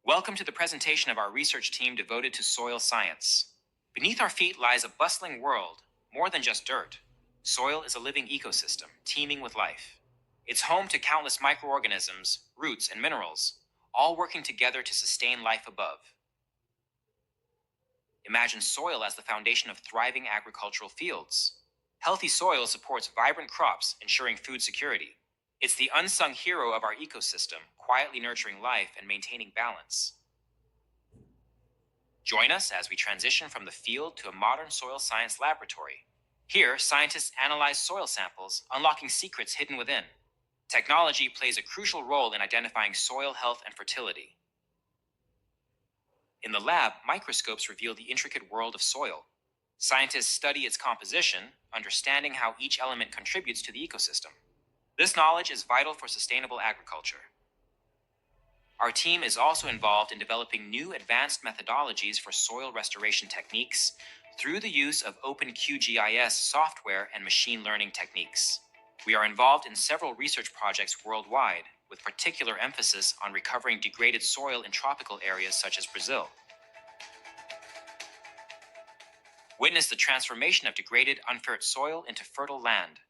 Welcome to the presentation of our research team devoted to soil science. Beneath our feet lies a bustling world, more than just dirt. Soil is a living ecosystem, teeming with life. It's home to countless microorganisms, roots, and minerals, all working together to sustain life above. Imagine soil as the foundation of thriving agricultural fields. Healthy soil supports vibrant crops, ensuring food security. It's the unsung hero of our ecosystem, quietly nurturing life and maintaining balance. Join us as we transition from the field to a modern soil science laboratory. Here, scientists analyze soil samples, unlocking secrets hidden within. Technology plays a crucial role in identifying soil health and fertility. In the lab, microscopes reveal the intricate world of soil. Scientists study its composition, understanding how each element contributes to the ecosystem. This knowledge is vital for sustainable agriculture. Our team is also involved in developing new advanced methodologies for soil restoration techniques through the use of OpenQGIS software and machine learning techniques. We are involved in several research projects worldwide, with particular emphasis on recovering degraded soil in tropical areas such as Brazil. Witness the transformation of degraded, unfertile soil into fertile land.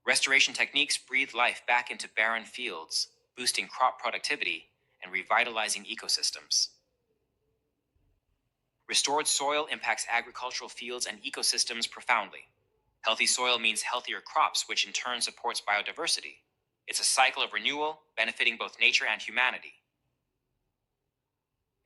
Restoration techniques breathe life back into barren fields, boosting crop productivity and revitalizing ecosystems. Restored soil impacts agricultural fields and ecosystems profoundly. Healthy soil means healthier crops, which in turn supports biodiversity. It's a cycle of renewal, benefiting both nature and humanity.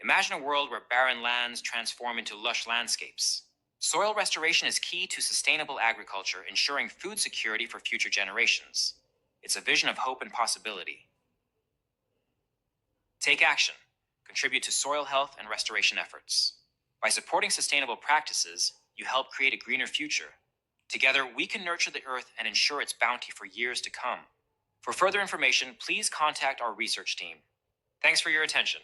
Imagine a world where barren lands transform into lush landscapes. Soil restoration is key to sustainable agriculture, ensuring food security for future generations. It's a vision of hope and possibility. Take action. Contribute to soil health and restoration efforts. By supporting sustainable practices, you help create a greener future. Together, we can nurture the earth and ensure its bounty for years to come. For further information, please contact our research team. Thanks for your attention.